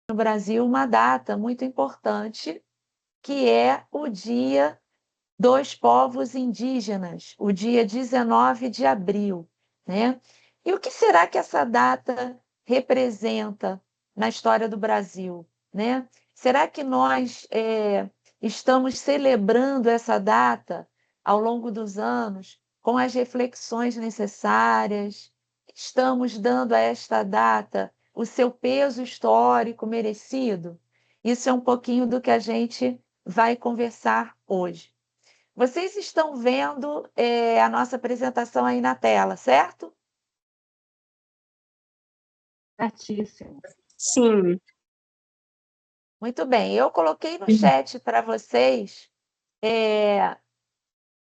no Brasil uma data muito importante, que é o Dia dos Povos Indígenas, o dia 19 de abril, né? E o que será que essa data representa na história do Brasil, né? Será que nós estamos celebrando essa data ao longo dos anos com as reflexões necessárias? Estamos dando a esta data o seu peso histórico merecido? Isso é um pouquinho do que a gente vai conversar hoje. Vocês estão vendo a nossa apresentação aí na tela, certo? Certíssimo. Sim. Muito bem. Eu coloquei no chat para vocês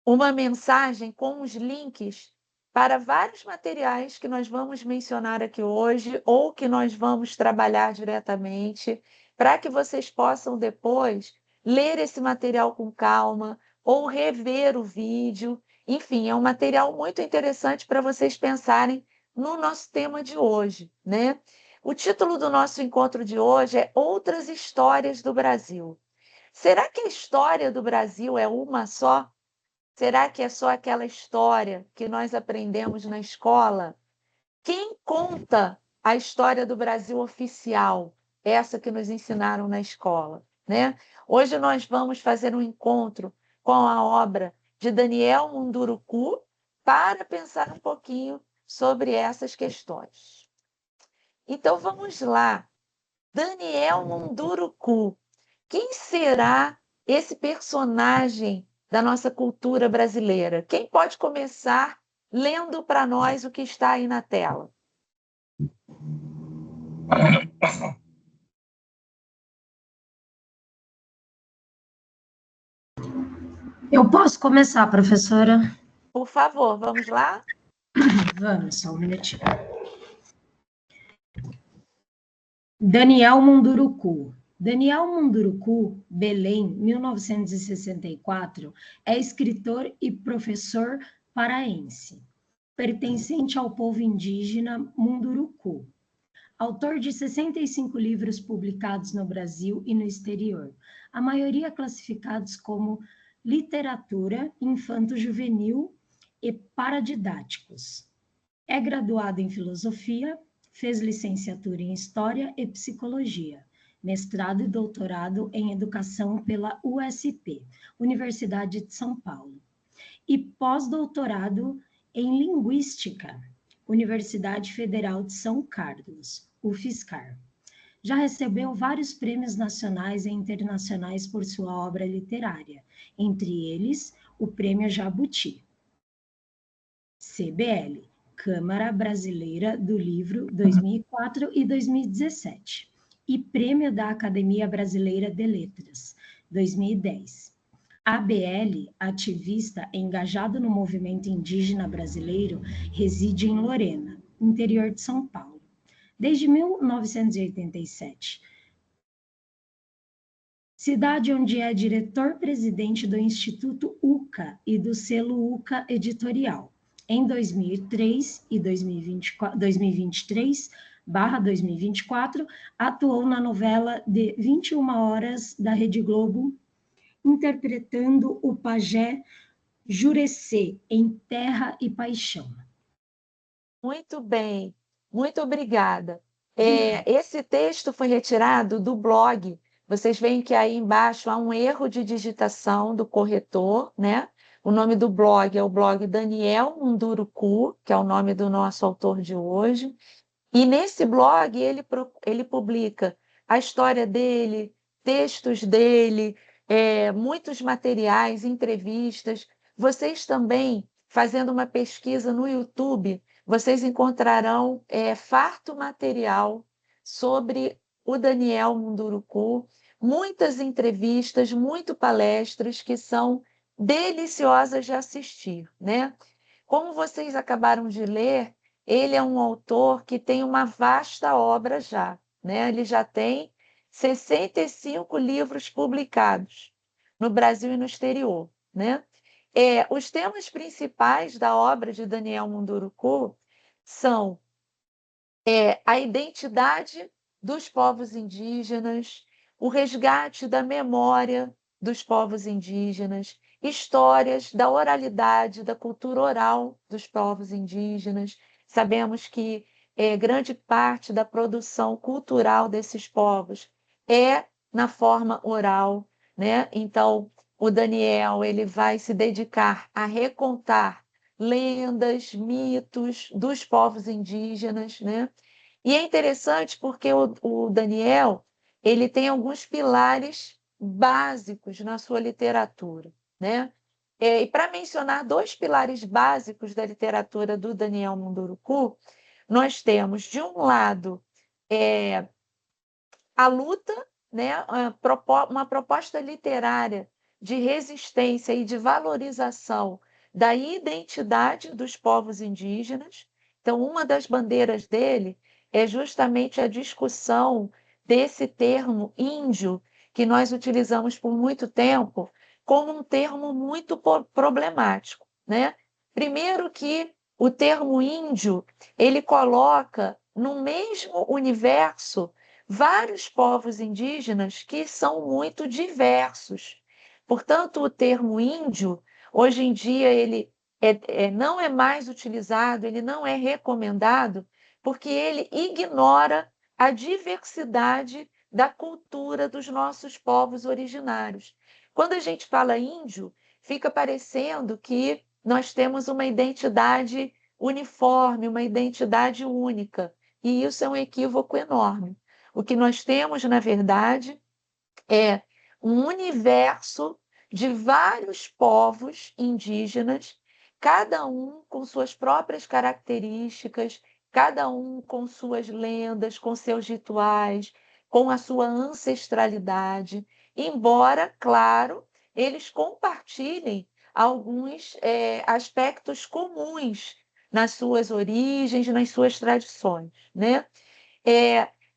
uma mensagem com os links para vários materiais que nós vamos mencionar aqui hoje ou que nós vamos trabalhar diretamente, para que vocês possam depois ler esse material com calma ou rever o vídeo. Enfim, é um material muito interessante para vocês pensarem no nosso tema de hoje, né? O título do nosso encontro de hoje é Outras Histórias do Brasil. Será que a história do Brasil é uma só? Será que é só aquela história que nós aprendemos na escola? Quem conta a história do Brasil oficial? Essa que nos ensinaram na escola, né? Hoje nós vamos fazer um encontro com a obra de Daniel Munduruku para pensar um pouquinho sobre essas questões. Então vamos lá. Daniel Munduruku. Quem será esse personagem da nossa cultura brasileira? Quem pode começar lendo para nós o que está aí na tela? Eu posso começar, professora? Por favor, vamos lá? Vamos, só um minutinho. Daniel Munduruku. Daniel Munduruku, Belém, 1964, é escritor e professor paraense, pertencente ao povo indígena Munduruku. Autor de 65 livros publicados no Brasil e no exterior, a maioria classificados como literatura infanto-juvenil e paradidáticos. É graduado em filosofia, fez licenciatura em História e Psicologia, mestrado e doutorado em Educação pela USP, Universidade de São Paulo, e pós-doutorado em Linguística, Universidade Federal de São Carlos, UFSCar. Já recebeu vários prêmios nacionais e internacionais por sua obra literária, entre eles o Prêmio Jabuti. CBL, Câmara Brasileira do Livro 2004 e 2017, e Prêmio da Academia Brasileira de Letras 2010. ABL, ativista engajado no movimento indígena brasileiro, reside em Lorena, interior de São Paulo, desde 1987. Cidade onde é diretor-presidente do Instituto UCA e do selo UCA Editorial. Em 2003 e 2023/2024, atuou na novela de 21 horas da Rede Globo, interpretando o pajé Jurecê em Terra e Paixão. Muito bem, muito obrigada. Esse texto foi retirado do blog. Vocês veem que aí embaixo há um erro de digitação do corretor, né? O nome do blog é o blog Daniel Munduruku, que é o nome do nosso autor de hoje. E nesse blog ele publica a história dele, textos dele, muitos materiais, entrevistas. Vocês também, fazendo uma pesquisa no YouTube, vocês encontrarão farto material sobre o Daniel Munduruku, muitas entrevistas, muito palestras que são deliciosas de assistir, né? Como vocês acabaram de ler, ele é um autor que tem uma vasta obra já, né? Ele já tem 65 livros publicados no Brasil e no exterior, né? Os temas principais da obra de Daniel Munduruku são a identidade dos povos indígenas, o resgate da memória dos povos indígenas, histórias da oralidade, da cultura oral dos povos indígenas. Sabemos que grande parte da produção cultural desses povos é na forma oral, né? Então, o Daniel ele vai se dedicar a recontar lendas, mitos dos povos indígenas, né? E é interessante porque o Daniel ele tem alguns pilares básicos na sua literatura, né? E para mencionar dois pilares básicos da literatura do Daniel Munduruku, nós temos, de um lado, a luta, né? Uma proposta literária de resistência e de valorização da identidade dos povos indígenas. Então, uma das bandeiras dele é justamente a discussão desse termo índio, que nós utilizamos por muito tempo, como um termo muito problemático, né? Primeiro que o termo índio, ele coloca no mesmo universo vários povos indígenas que são muito diversos. Portanto, o termo índio, hoje em dia, ele não é mais utilizado, ele não é recomendado, porque ele ignora a diversidade da cultura dos nossos povos originários. Quando a gente fala índio, fica parecendo que nós temos uma identidade uniforme, uma identidade única, e isso é um equívoco enorme. O que nós temos, na verdade, é um universo de vários povos indígenas, cada um com suas próprias características, cada um com suas lendas, com seus rituais, com a sua ancestralidade, embora, claro, eles compartilhem alguns aspectos comuns nas suas origens, nas suas tradições, né?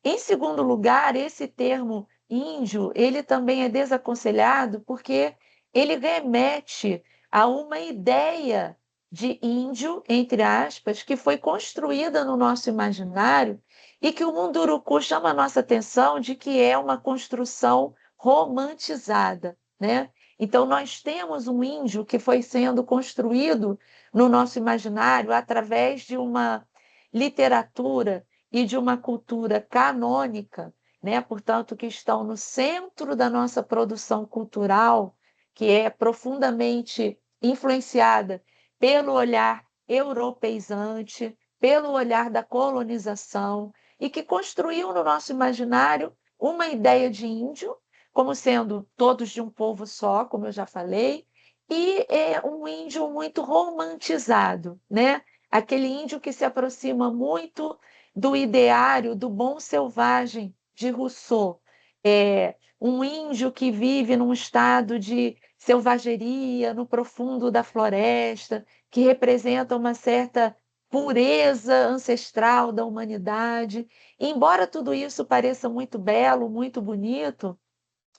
Em segundo lugar, esse termo índio, ele também é desaconselhado porque ele remete a uma ideia de índio, entre aspas, que foi construída no nosso imaginário e que o Munduruku chama a nossa atenção de que é uma construção romantizada, né? Então, nós temos um índio que foi sendo construído no nosso imaginário através de uma literatura e de uma cultura canônica, né? Portanto, que estão no centro da nossa produção cultural, que é profundamente influenciada pelo olhar europeizante, pelo olhar da colonização, e que construiu no nosso imaginário uma ideia de índio, como sendo todos de um povo só, como eu já falei, e é um índio muito romantizado, né? Aquele índio que se aproxima muito do ideário do bom selvagem de Rousseau. Um índio que vive num estado de selvageria, no profundo da floresta, que representa uma certa pureza ancestral da humanidade. Embora tudo isso pareça muito belo, muito bonito,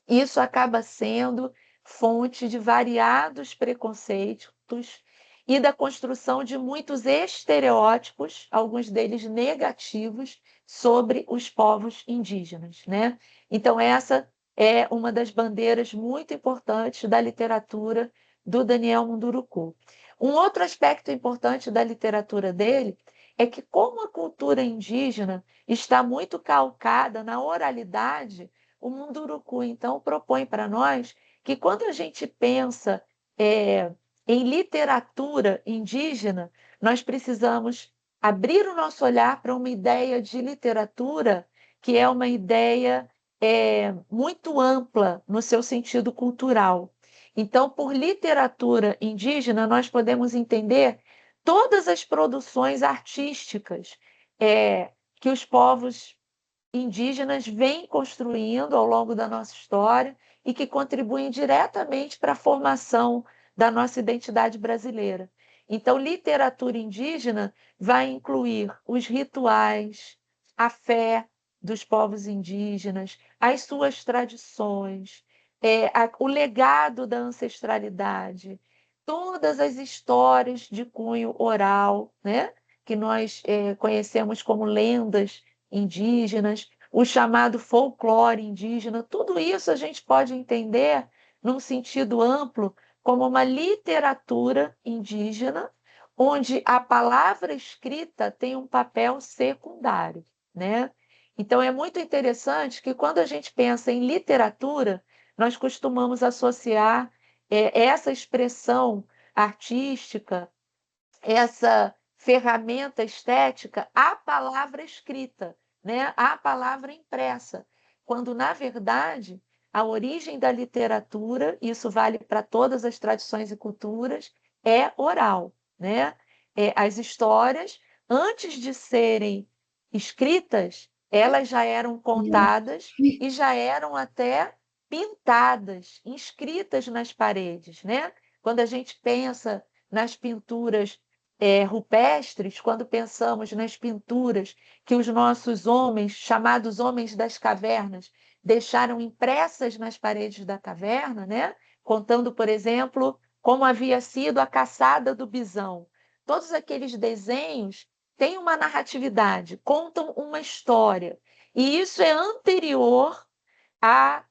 isso acaba sendo fonte de variados preconceitos e da construção de muitos estereótipos, alguns deles negativos, sobre os povos indígenas, né? Então, essa é uma das bandeiras muito importantes da literatura do Daniel Munduruku. Um outro aspecto importante da literatura dele é que, como a cultura indígena está muito calcada na oralidade, o Munduruku, então, propõe para nós que, quando a gente pensa em literatura indígena, nós precisamos abrir o nosso olhar para uma ideia de literatura que é uma ideia muito ampla no seu sentido cultural. Então, por literatura indígena, nós podemos entender todas as produções artísticas que os povos indígenas vêm construindo ao longo da nossa história e que contribuem diretamente para a formação da nossa identidade brasileira. Então, literatura indígena vai incluir os rituais, a fé dos povos indígenas, as suas tradições, o legado da ancestralidade, todas as histórias de cunho oral, né? Que nós conhecemos como lendas indígenas, o chamado folclore indígena, tudo isso a gente pode entender num sentido amplo como uma literatura indígena, onde a palavra escrita tem um papel secundário, né? Então é muito interessante que quando a gente pensa em literatura, nós costumamos associar essa expressão artística, essa ferramenta estética à palavra escrita, né? À palavra impressa, quando, na verdade, a origem da literatura, isso vale para todas as tradições e culturas, é oral, né? As histórias, antes de serem escritas, elas já eram contadas e já eram até pintadas, inscritas nas paredes, né? Quando a gente pensa nas pinturas rupestres, quando pensamos nas pinturas que os nossos homens, chamados homens das cavernas, deixaram impressas nas paredes da caverna, né? Contando, por exemplo, como havia sido a caçada do bisão. Todos aqueles desenhos têm uma narratividade, contam uma história, e isso é anterior à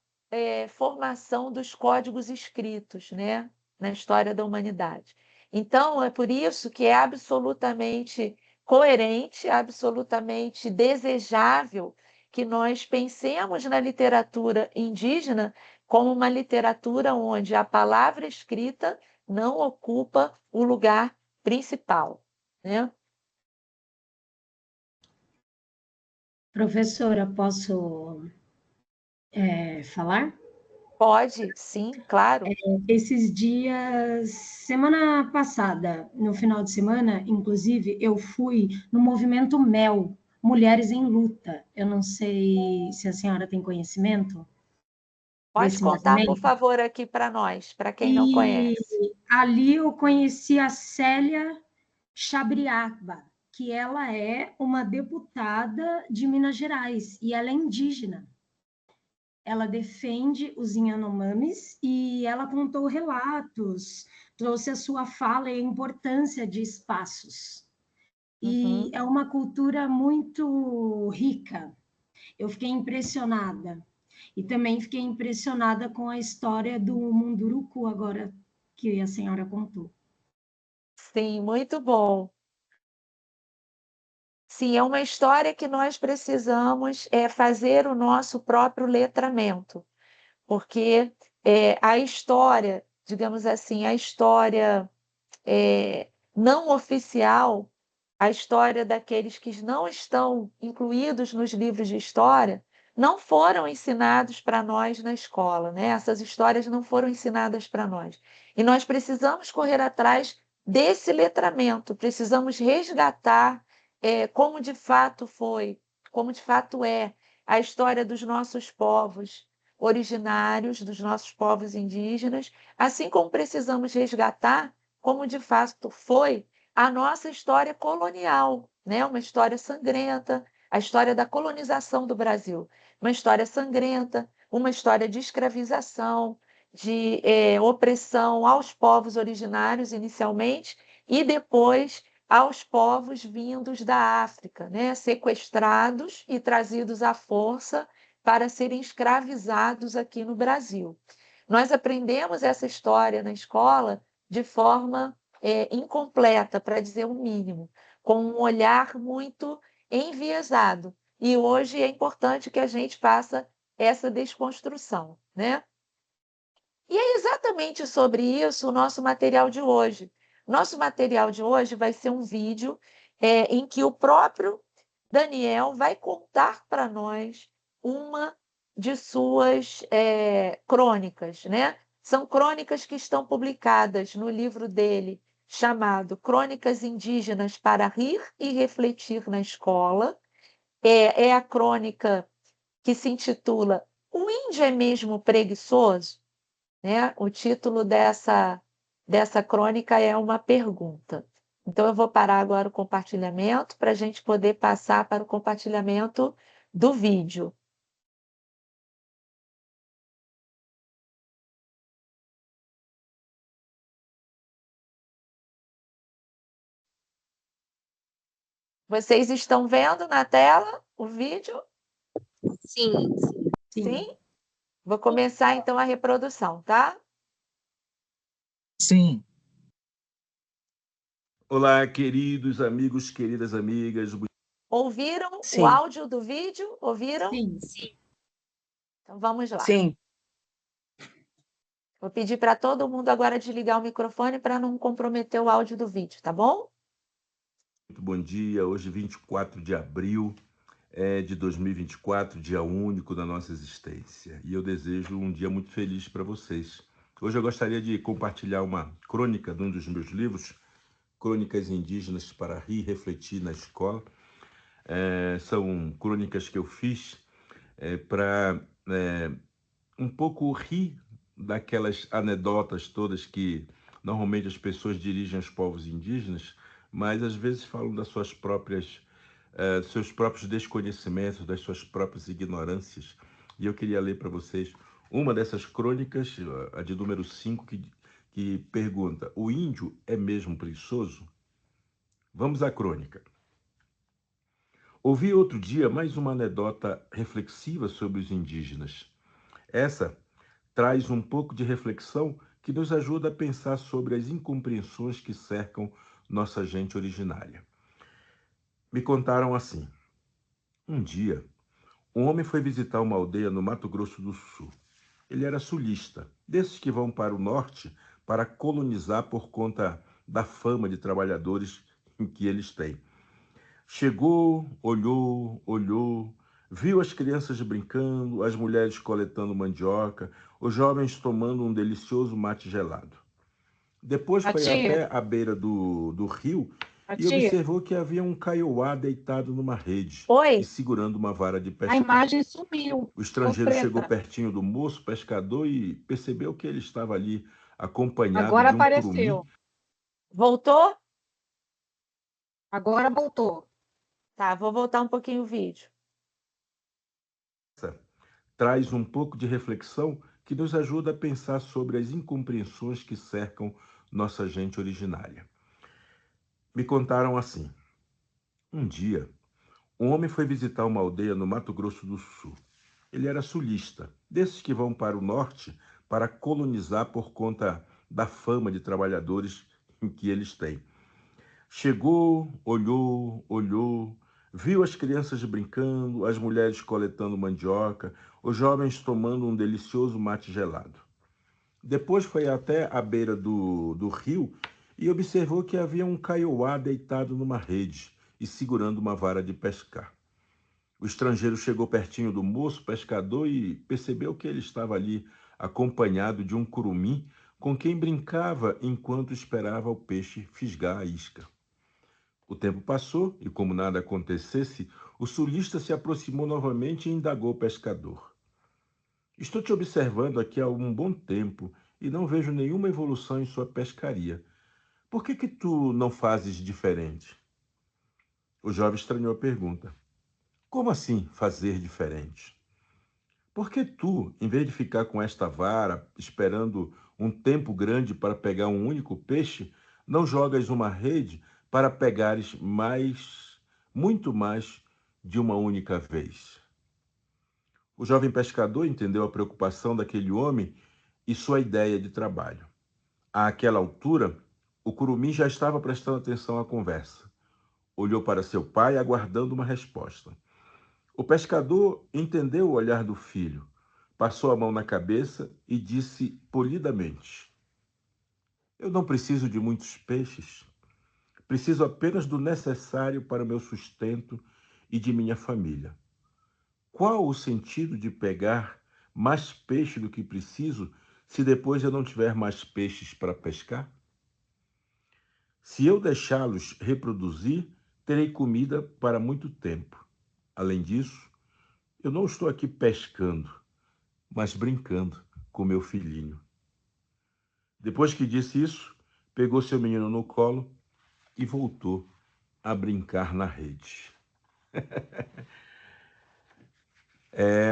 formação dos códigos escritos, né? Na história da humanidade. Então, é por isso que é absolutamente coerente, absolutamente desejável que nós pensemos na literatura indígena como uma literatura onde a palavra escrita não ocupa o lugar principal, né? Professora, posso falar? Pode, sim, claro. Esses dias, semana passada, no final de semana, inclusive, eu fui no movimento MEL, Mulheres em Luta. Eu não sei se a senhora tem conhecimento Pode desse contar, por movimento. favor, aqui para nós, para quem não E conhece. ali eu conheci a Célia Chabriaba, que ela é uma deputada de Minas Gerais e ela é indígena. Ela defende os Yanomamis e ela contou relatos, trouxe a sua fala e a importância de espaços. E Uhum. é uma cultura muito rica. Eu fiquei impressionada. E também fiquei impressionada com a história do Munduruku, agora que a senhora contou. Sim, muito bom. Sim, é uma história que nós precisamos fazer o nosso próprio letramento, porque a história, digamos assim, a história não oficial, a história daqueles que não estão incluídos nos livros de história, não foram ensinados para nós na escola, né? Essas histórias não foram ensinadas para nós. E nós precisamos correr atrás desse letramento, precisamos resgatar como de fato foi, como de fato é a história dos nossos povos originários, dos nossos povos indígenas, assim como precisamos resgatar como de fato foi a nossa história colonial, né? Uma história sangrenta, a história da colonização do Brasil, uma história sangrenta, uma história de escravização, de opressão aos povos originários inicialmente e depois aos povos vindos da África, né? Sequestrados e trazidos à força para serem escravizados aqui no Brasil. Nós aprendemos essa história na escola de forma incompleta, para dizer o mínimo, com um olhar muito enviesado. E hoje é importante que a gente faça essa desconstrução, né? E é exatamente sobre isso o nosso material de hoje. Nosso material de hoje vai ser um vídeo em que o próprio Daniel vai contar para nós uma de suas crônicas, né? São crônicas que estão publicadas no livro dele, chamado Crônicas Indígenas para Rir e Refletir na Escola. É a crônica que se intitula O Índio é Mesmo Preguiçoso? Né? O título dessa crônica é uma pergunta. Então, eu vou parar agora o compartilhamento para a gente poder passar para o compartilhamento do vídeo. Vocês estão vendo na tela o vídeo? Sim. Sim? Vou começar então a reprodução, tá? Sim. Olá, queridos amigos, queridas amigas. Ouviram o Sim. áudio do vídeo? Ouviram? Sim. Então vamos lá. Sim. Vou pedir para todo mundo agora desligar o microfone para não comprometer o áudio do vídeo, tá bom? Muito bom dia. Hoje, 24 de abril de 2024, dia único da nossa existência. E eu desejo um dia muito feliz para vocês. Hoje eu gostaria de compartilhar uma crônica de um dos meus livros, Crônicas Indígenas para Rir e Refletir na Escola. São crônicas que eu fiz para um pouco rir daquelas anedotas todas que normalmente as pessoas dirigem aos povos indígenas, mas às vezes falam das suas próprias, dos seus próprios desconhecimentos, das suas próprias ignorâncias. E eu queria ler para vocês uma dessas crônicas, a de número 5, que pergunta: o índio é mesmo preguiçoso? Vamos à crônica. Ouvi outro dia mais uma anedota reflexiva sobre os indígenas. Essa traz um pouco de reflexão que nos ajuda a pensar sobre as incompreensões que cercam nossa gente originária. Me contaram assim: um dia, um homem foi visitar uma aldeia no Mato Grosso do Sul. Ele era sulista, desses que vão para o norte para colonizar por conta da fama de trabalhadores que eles têm. Chegou, olhou, viu as crianças brincando, as mulheres coletando mandioca, os jovens tomando um delicioso mate gelado. Depois foi até a beira do rio e observou que havia um caiuá deitado numa rede Oi? e segurando uma vara de A pescar. imagem sumiu. O estrangeiro Ô, Preta. chegou pertinho do moço pescador e percebeu que ele estava ali acompanhado Agora de um apareceu. curumim. Voltou? Agora voltou. Tá, vou voltar um pouquinho o vídeo. Traz um pouco de reflexão que nos ajuda a pensar sobre as incompreensões que cercam nossa gente originária. Me contaram assim: um dia, um homem foi visitar uma aldeia no Mato Grosso do Sul. Ele era sulista, desses que vão para o norte para colonizar por conta da fama de trabalhadores que eles têm. Chegou, olhou, viu as crianças brincando, as mulheres coletando mandioca, os jovens tomando um delicioso mate gelado. Depois foi até a beira do rio e observou que havia um caiuá deitado numa rede e segurando uma vara de pescar. O estrangeiro chegou pertinho do moço pescador e percebeu que ele estava ali acompanhado de um curumim com quem brincava enquanto esperava o peixe fisgar a isca. O tempo passou e, como nada acontecesse, o sulista se aproximou novamente e indagou o pescador: estou te observando aqui há um bom tempo e não vejo nenhuma evolução em sua pescaria. Por que tu não fazes diferente? O jovem estranhou a pergunta. Como assim fazer diferente? Por que tu, em vez de ficar com esta vara, esperando um tempo grande para pegar um único peixe, não jogas uma rede para pegares mais, muito mais de uma única vez? O jovem pescador entendeu a preocupação daquele homem e sua ideia de trabalho. Àquela altura, o curumim já estava prestando atenção à conversa. Olhou para seu pai, aguardando uma resposta. O pescador entendeu o olhar do filho, passou a mão na cabeça e disse polidamente: eu não preciso de muitos peixes. Preciso apenas do necessário para o meu sustento e de minha família. Qual o sentido de pegar mais peixe do que preciso se depois eu não tiver mais peixes para pescar? Se eu deixá-los reproduzir, terei comida para muito tempo. Além disso, eu não estou aqui pescando, mas brincando com meu filhinho. Depois que disse isso, pegou seu menino no colo e voltou a brincar na rede.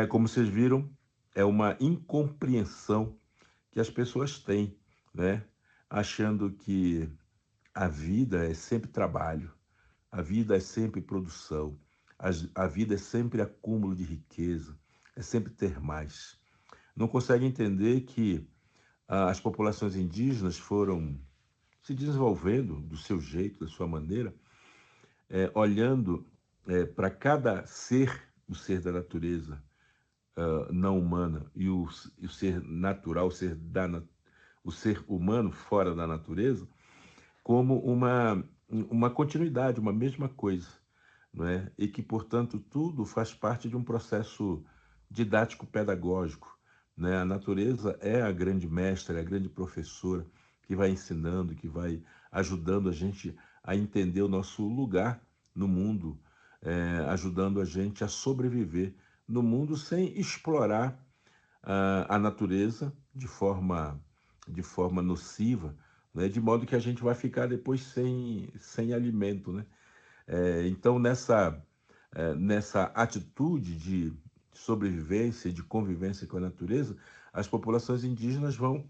Como vocês viram, é uma incompreensão que as pessoas têm, né? Achando que a vida é sempre trabalho, a vida é sempre produção, a vida é sempre acúmulo de riqueza, é sempre ter mais. Não consegue entender que as populações indígenas foram se desenvolvendo do seu jeito, da sua maneira, olhando para cada ser, o ser da natureza não humana e o ser natural, o ser humano fora da natureza, como uma continuidade, uma mesma coisa, não é? E que, portanto, tudo faz parte de um processo didático-pedagógico, né? A natureza é a grande mestra, é a grande professora que vai ensinando, que vai ajudando a gente a entender o nosso lugar no mundo, ajudando a gente a sobreviver no mundo sem explorar a natureza de forma nociva, né? De modo que a gente vai ficar depois sem alimento, né? Então, nessa atitude de sobrevivência, de convivência com a natureza, as populações indígenas vão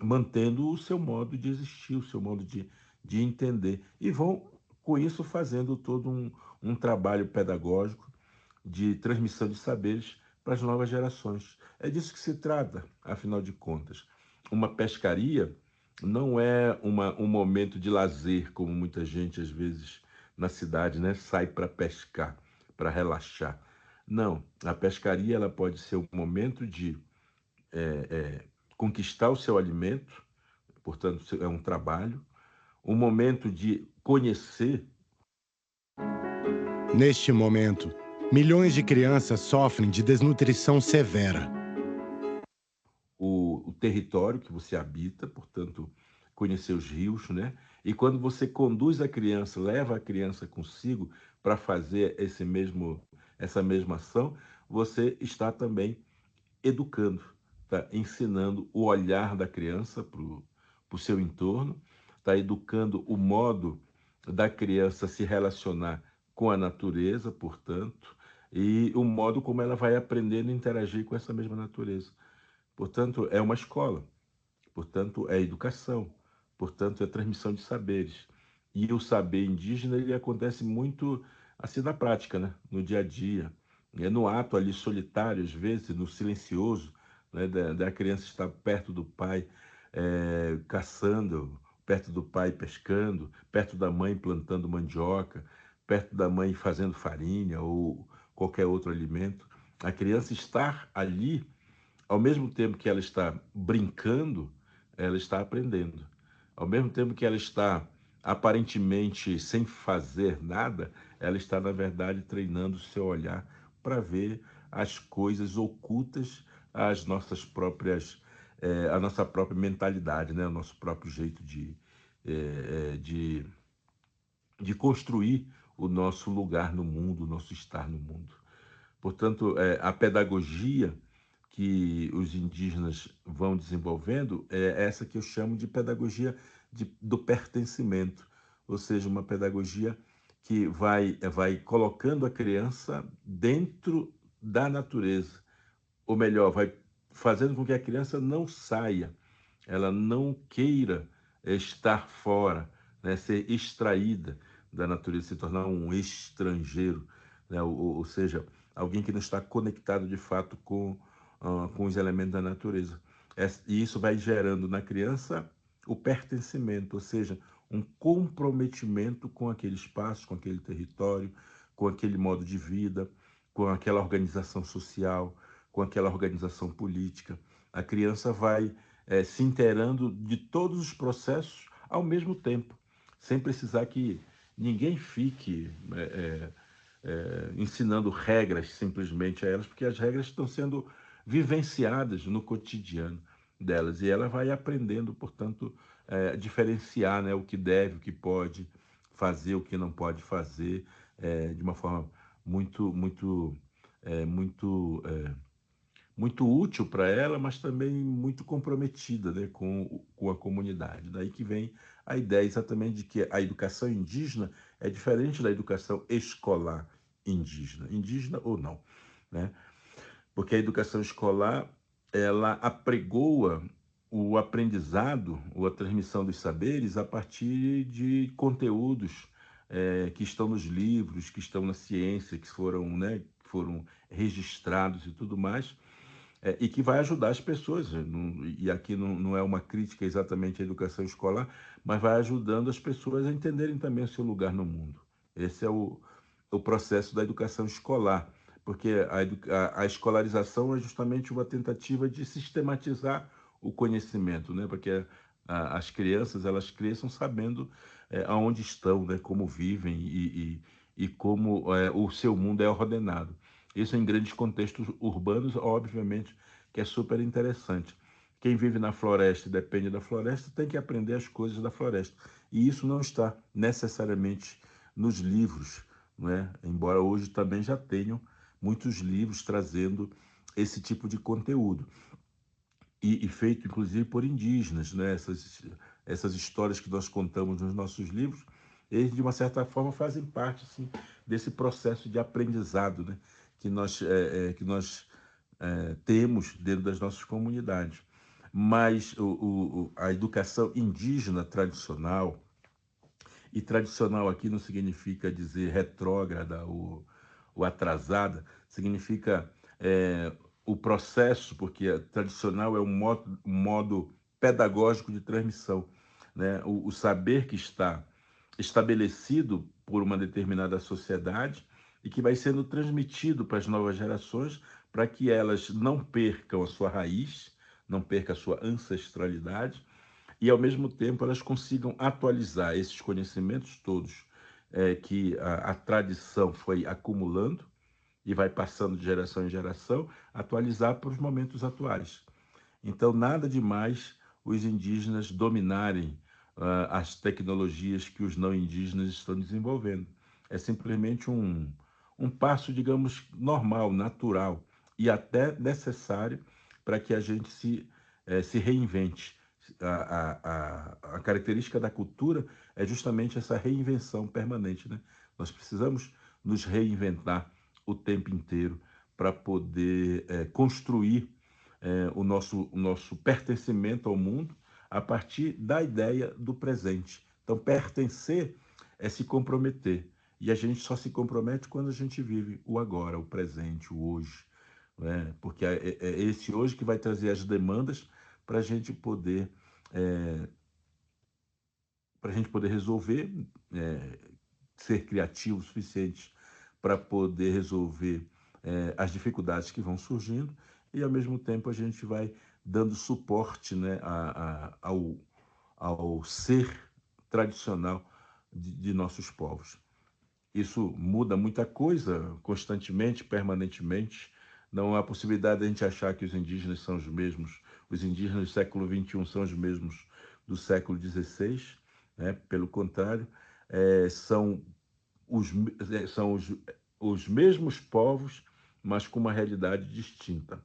mantendo o seu modo de existir, o seu modo de entender, e vão, com isso, fazendo todo um trabalho pedagógico de transmissão de saberes para as novas gerações. É disso que se trata, afinal de contas. Uma pescaria não é um momento de lazer, como muita gente, às vezes, na cidade, né, sai para pescar, para relaxar. Não, a pescaria ela pode ser um momento de conquistar o seu alimento, portanto, é um trabalho, um momento de conhecer. Neste momento, milhões de crianças sofrem de desnutrição severa. O território que você habita, portanto, conhecer os rios, né? E quando você conduz a criança, leva a criança consigo para fazer essa mesma ação, você está também educando, está ensinando o olhar da criança para o seu entorno, está educando o modo da criança se relacionar com a natureza, portanto, e o modo como ela vai aprendendo a interagir com essa mesma natureza. Portanto, é uma escola, portanto, é educação, portanto, é transmissão de saberes. E o saber indígena, ele acontece muito assim na prática, né? No dia a dia. É no ato ali solitário, às vezes, no silencioso, né? Da criança estar perto do pai, caçando, perto do pai pescando, perto da mãe plantando mandioca, perto da mãe fazendo farinha ou qualquer outro alimento. A criança estar ali ao mesmo tempo que ela está brincando, ela está aprendendo. Ao mesmo tempo que ela está aparentemente sem fazer nada, ela está, na verdade, treinando o seu olhar para ver as coisas ocultas às nossas próprias, à nossa própria mentalidade, né? O nosso próprio jeito de construir o nosso lugar no mundo, o nosso estar no mundo. Portanto, a pedagogia que os indígenas vão desenvolvendo é essa que eu chamo de pedagogia do pertencimento, ou seja, uma pedagogia que vai colocando a criança dentro da natureza, ou melhor, vai fazendo com que a criança não saia, ela não queira estar fora, né, ser extraída da natureza, se tornar um estrangeiro, né, ou seja, alguém que não está conectado de fato com os elementos da natureza. E isso vai gerando na criança o pertencimento, ou seja, um comprometimento com aquele espaço, com aquele território, com aquele modo de vida, com aquela organização social, com aquela organização política. A criança vai se inteirando de todos os processos ao mesmo tempo, sem precisar que ninguém fique ensinando regras simplesmente a elas, porque as regras estão sendo vivenciadas no cotidiano delas e ela vai aprendendo, portanto, diferenciar, né, o que deve, o que pode fazer, o que não pode fazer, de uma forma muito, muito, muito muito útil para ela, mas também muito comprometida, né, com a comunidade. Daí que vem a ideia exatamente de que a educação indígena é diferente da educação escolar indígena, indígena ou não, né? Porque a educação escolar ela apregoa o aprendizado ou a transmissão dos saberes a partir de conteúdos que estão nos livros, que estão na ciência, que foram, né, foram registrados e tudo mais, e que vai ajudar as pessoas. E aqui não é uma crítica exatamente à educação escolar, mas vai ajudando as pessoas a entenderem também o seu lugar no mundo. Esse é o processo da educação escolar, porque a escolarização é justamente uma tentativa de sistematizar o conhecimento, né? Porque as crianças, elas cresçam sabendo aonde estão, né? Como vivem e como o seu mundo é ordenado. Isso em grandes contextos urbanos, obviamente, que é super interessante. Quem vive na floresta e depende da floresta tem que aprender as coisas da floresta. E isso não está necessariamente nos livros, não é? Embora hoje também já tenham muitos livros trazendo esse tipo de conteúdo. E feito, inclusive, por indígenas, né? Essas histórias que nós contamos nos nossos livros, eles, de uma certa forma, fazem parte assim, desse processo de aprendizado, né? Que nós temos dentro das nossas comunidades. Mas a educação indígena tradicional, e tradicional aqui não significa dizer retrógrada ou atrasada, significa o processo, porque tradicional é um modo pedagógico de transmissão, né? O saber que está estabelecido por uma determinada sociedade e que vai sendo transmitido para as novas gerações para que elas não percam a sua raiz, não percam a sua ancestralidade e, ao mesmo tempo, elas consigam atualizar esses conhecimentos todos que a tradição foi acumulando e vai passando de geração em geração, atualizar para os momentos atuais. Então, nada demais os indígenas dominarem as tecnologias que os não indígenas estão desenvolvendo. É simplesmente um passo, digamos, normal, natural e até necessário para que a gente se reinvente. A característica da cultura é justamente essa reinvenção permanente, né? Nós precisamos nos reinventar o tempo inteiro para poder construir o nosso pertencimento ao mundo a partir da ideia do presente. Então, pertencer é se comprometer. E a gente só se compromete quando a gente vive o agora, o presente, o hoje. Né? Porque é esse hoje que vai trazer as demandas para a gente poder resolver, ser criativo o suficiente para poder resolver as dificuldades que vão surgindo e, ao mesmo tempo, a gente vai dando suporte, né, ao ser tradicional de nossos povos. Isso muda muita coisa constantemente, permanentemente. Não há possibilidade de a gente achar que os indígenas são os mesmos, os indígenas do século XXI são os mesmos do século XVI, né? Pelo contrário, são os mesmos povos, mas com uma realidade distinta.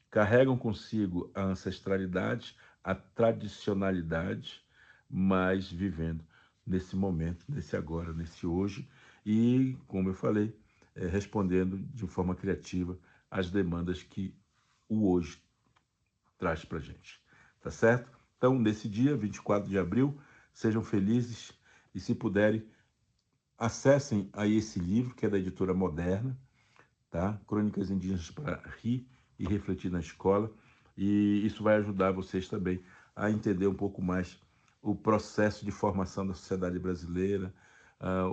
Carregam consigo a ancestralidade, a tradicionalidade, mas vivendo nesse momento, nesse agora, nesse hoje, e, como eu falei, respondendo de forma criativa às demandas que o hoje traz para a gente. Tá certo? Então, nesse dia, 24 de abril, sejam felizes e, se puderem, acessem aí esse livro, que é da editora Moderna, tá? Crônicas Indígenas para Rir e Refletir na Escola. E isso vai ajudar vocês também a entender um pouco mais o processo de formação da sociedade brasileira,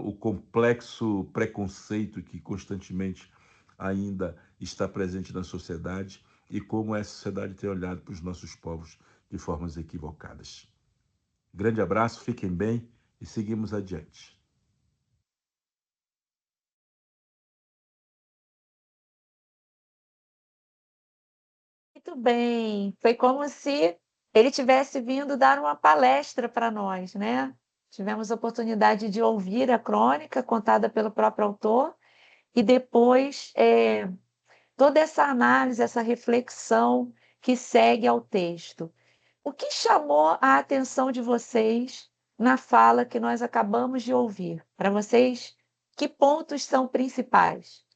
o complexo preconceito que constantemente ainda está presente na sociedade e como essa sociedade tem olhado para os nossos povos de formas equivocadas. Grande abraço, fiquem bem e seguimos adiante. Muito bem. Foi como se ele tivesse vindo dar uma palestra para nós, né? Tivemos a oportunidade de ouvir a crônica contada pelo próprio autor e depois toda essa análise, essa reflexão que segue ao texto. O que chamou a atenção de vocês na fala que nós acabamos de ouvir? Para vocês, que pontos são principais?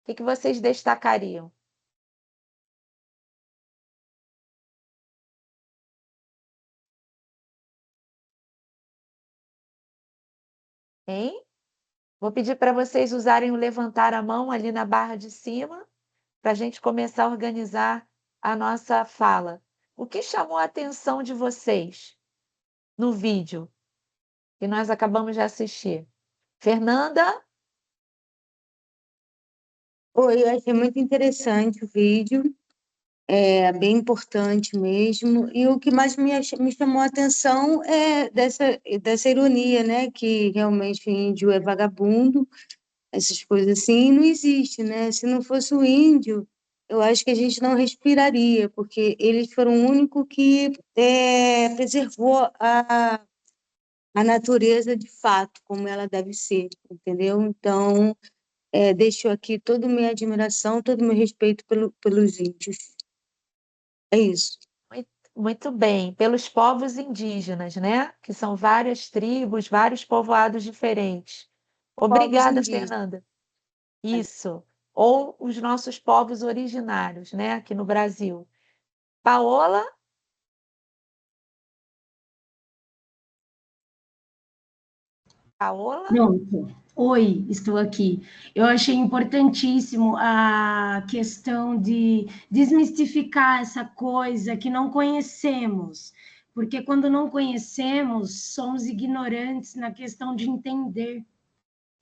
O que vocês destacariam? Hein? Vou pedir para vocês usarem o levantar a mão ali na barra de cima, para a gente começar a organizar a nossa fala. O que chamou a atenção de vocês no vídeo que nós acabamos de assistir? Fernanda? Oi, eu achei muito interessante o vídeo, é bem importante mesmo. E o que mais me chamou a atenção é dessa ironia, né? Que realmente o índio é vagabundo, essas coisas assim, não existe, né? Se não fosse o índio, eu acho que a gente não respiraria, porque eles foram o único que preservou a natureza de fato, como ela deve ser, entendeu? Então, deixo aqui toda a minha admiração, todo o meu respeito pelos índios. É isso. Muito bem, pelos povos indígenas, né? Que são várias tribos, vários povoados diferentes. Povos Obrigada, indígenas. Fernanda. Isso. Ou os nossos povos originários, né? Aqui no Brasil. Paola? Paola? Pronto. Oi, estou aqui. Eu achei importantíssimo a questão de desmistificar essa coisa que não conhecemos, porque quando não conhecemos, somos ignorantes na questão de entender.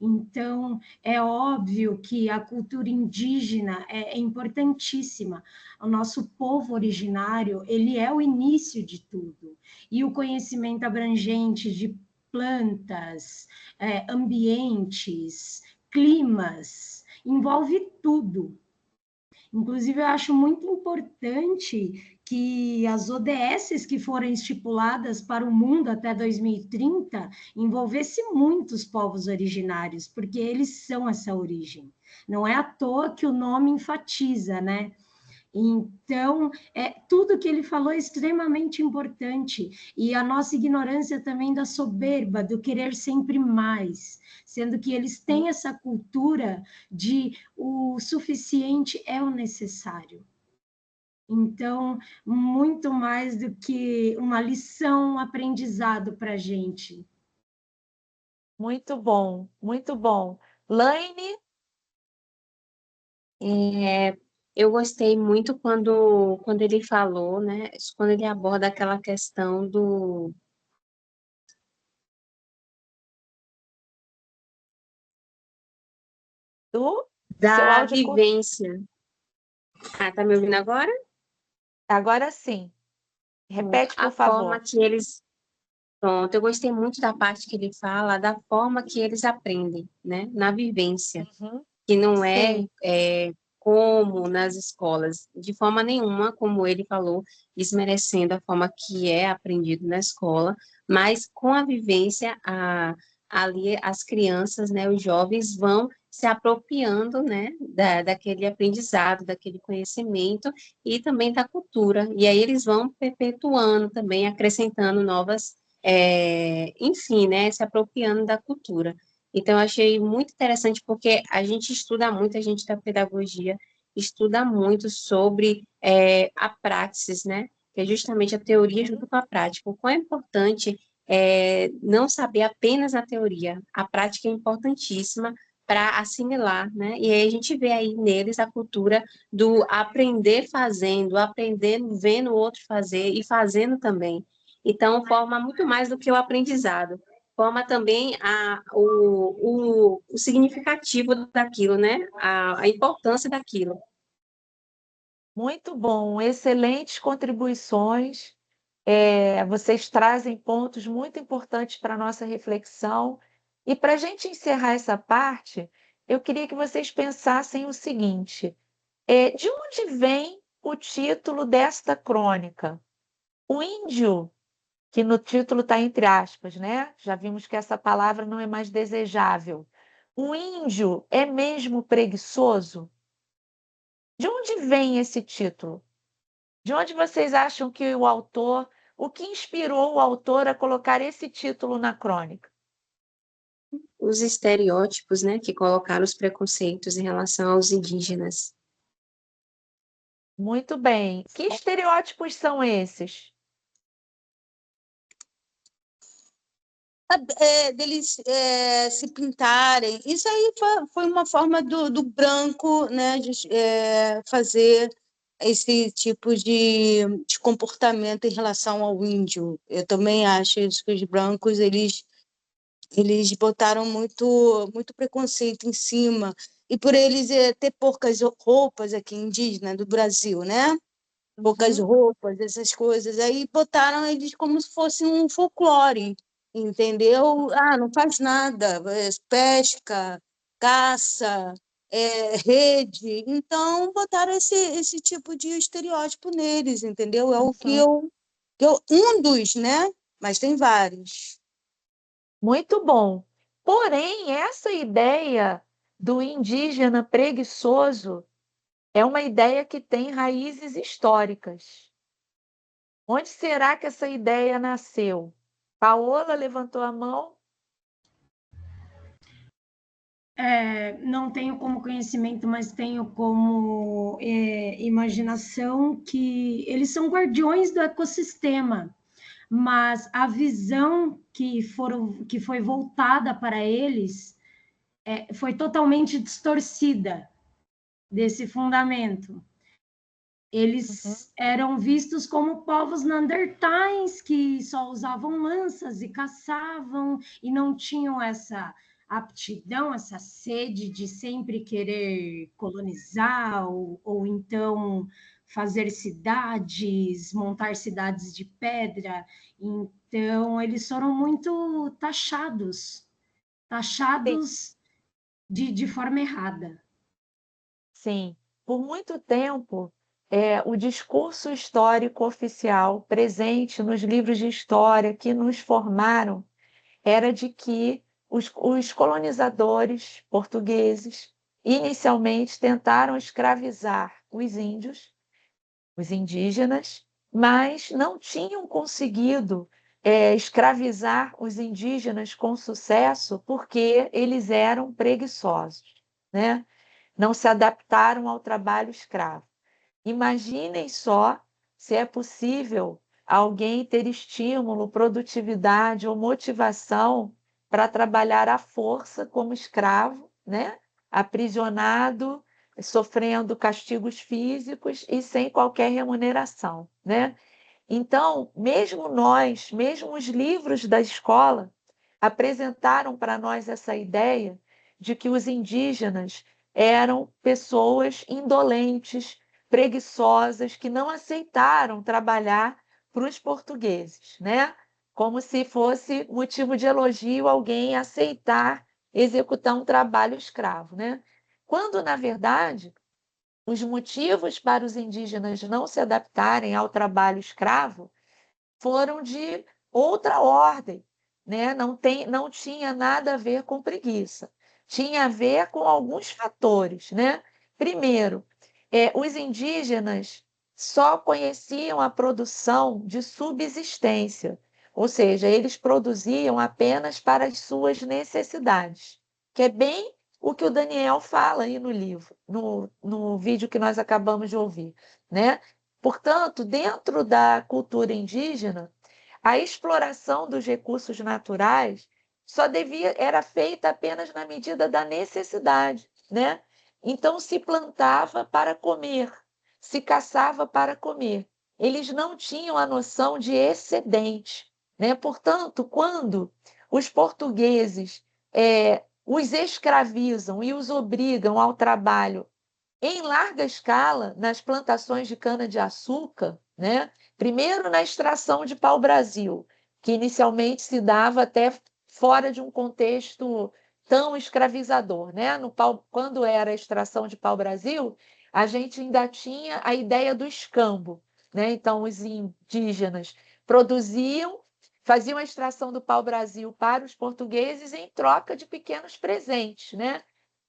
Então, é óbvio que a cultura indígena é importantíssima. O nosso povo originário, ele é o início de tudo. E o conhecimento abrangente de plantas, ambientes, climas, envolve tudo. Inclusive, eu acho muito importante que as ODS que foram estipuladas para o mundo até 2030 envolvessem muitos povos originários, porque eles são essa origem. Não é à toa que o nome enfatiza, né? Então, tudo que ele falou é extremamente importante. E a nossa ignorância também da soberba, do querer sempre mais, sendo que eles têm essa cultura de o suficiente é o necessário. Então, muito mais do que uma lição, um aprendizado para a gente. Muito bom, muito bom. Laine? É, eu gostei muito quando ele falou, né? Quando ele aborda aquela questão Seu da áudio. vivência. Ah, tá me ouvindo agora? Agora sim. Pronto. Repete, A por forma favor. que eles. Pronto, eu gostei muito da parte que ele fala, da forma que eles aprendem, né? Na vivência. Uhum. Que não Sim. como nas escolas, de forma nenhuma, como ele falou, desmerecendo a forma que é aprendido na escola, mas com a vivência, ali as crianças, né, os jovens vão se apropriando, né, daquele aprendizado, daquele conhecimento e também da cultura, e aí eles vão perpetuando também, acrescentando novas, enfim, né, se apropriando da cultura. Então, eu achei muito interessante porque a gente estuda muito, a gente da pedagogia estuda muito sobre a praxis, né? Que é justamente a teoria junto com a prática. O quão é importante não saber apenas a teoria. A prática é importantíssima para assimilar, né? E aí a gente vê aí neles a cultura do aprender fazendo, aprender vendo o outro fazer e fazendo também. Então, forma muito mais do que o aprendizado, forma também o significativo daquilo, né? A importância daquilo. Muito bom, excelentes contribuições. Vocês trazem pontos muito importantes para a nossa reflexão. E para a gente encerrar essa parte, eu queria que vocês pensassem o seguinte: de onde vem o título desta crônica? O índio, que no título está entre aspas, né? Já vimos que essa palavra não é mais desejável. O índio é mesmo preguiçoso? De onde vem esse título? De onde vocês acham que o que inspirou o autor a colocar esse título na crônica? Os estereótipos, né, que colocaram os preconceitos em relação aos indígenas. Muito bem. Que estereótipos são esses? deles se pintarem. Isso aí foi uma forma do branco, né, de fazer esse tipo de comportamento em relação ao índio. Eu também acho isso, que os brancos eles botaram muito preconceito em cima. E por eles ter poucas roupas aqui indígenas do Brasil, né? Poucas roupas, essas coisas. Aí botaram eles como se fosse um folclore, entendeu? Ah, não faz nada, pesca, caça, rede. Então, botaram esse tipo de estereótipo neles, entendeu? É o um dos, né? Mas tem vários. Muito bom. Porém, essa ideia do indígena preguiçoso é uma ideia que tem raízes históricas. Onde será que essa ideia nasceu? Paola levantou a mão. Não tenho como conhecimento, mas tenho como imaginação que eles são guardiões do ecossistema, mas a visão que foi voltada para eles foi totalmente distorcida desse fundamento. Eles eram vistos como povos neandertais que só usavam lanças e caçavam e não tinham essa aptidão, essa sede de sempre querer colonizar ou então fazer cidades, montar cidades de pedra. Então, eles foram muito taxados Sim. de forma errada. Sim, por muito tempo, o discurso histórico oficial presente nos livros de história que nos formaram era de que os colonizadores portugueses inicialmente tentaram escravizar os índios, os indígenas, mas não tinham conseguido escravizar os indígenas com sucesso porque eles eram preguiçosos, né? Não se adaptaram ao trabalho escravo. Imaginem só se é possível alguém ter estímulo, produtividade ou motivação para trabalhar à força como escravo, né? Aprisionado, sofrendo castigos físicos e sem qualquer remuneração, né? Então, mesmo nós, mesmo os livros da escola, apresentaram para nós essa ideia de que os indígenas eram pessoas indolentes, preguiçosas, que não aceitaram trabalhar para os portugueses, né? Como se fosse motivo de elogio alguém aceitar executar um trabalho escravo, né? Quando, na verdade, os motivos para os indígenas não se adaptarem ao trabalho escravo foram de outra ordem, né? Não tinha nada a ver com preguiça, tinha a ver com alguns fatores, né? Primeiro, os indígenas só conheciam a produção de subsistência, ou seja, eles produziam apenas para as suas necessidades, que é bem o que o Daniel fala aí no livro, no vídeo que nós acabamos de ouvir, né? Portanto, dentro da cultura indígena, a exploração dos recursos naturais era feita apenas na medida da necessidade, né? Então se plantava para comer, se caçava para comer. Eles não tinham a noção de excedente, né? Portanto, quando os portugueses os escravizam e os obrigam ao trabalho em larga escala nas plantações de cana-de-açúcar, né? Primeiro na extração de pau-brasil, que inicialmente se dava até fora de um contexto tão escravizador, né? Quando era a extração de pau-brasil, a gente ainda tinha a ideia do escambo, né? Então, os indígenas produziam, faziam a extração do pau-brasil para os portugueses em troca de pequenos presentes, né?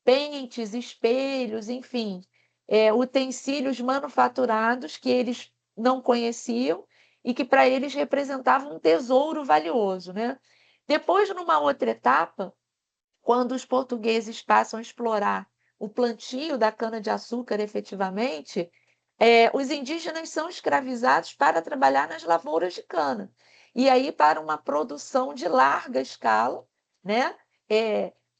Pentes, espelhos, enfim, utensílios manufaturados que eles não conheciam e que para eles representavam um tesouro valioso, né? Depois, numa outra etapa, quando os portugueses passam a explorar o plantio da cana-de-açúcar efetivamente, os indígenas são escravizados para trabalhar nas lavouras de cana. e aí para uma produção de larga escala, né?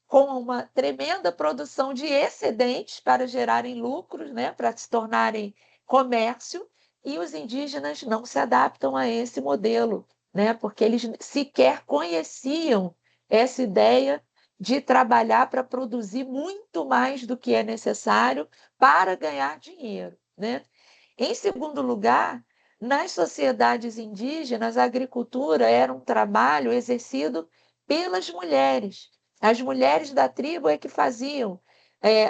Com uma tremenda produção de excedentes para gerarem lucros, né? Para se tornarem comércio, e os indígenas não se adaptam a esse modelo, né? Porque eles sequer conheciam essa ideia de trabalhar para produzir muito mais do que é necessário para ganhar dinheiro, né? Em segundo lugar, nas sociedades indígenas, a agricultura era um trabalho exercido pelas mulheres. As mulheres da tribo é que faziam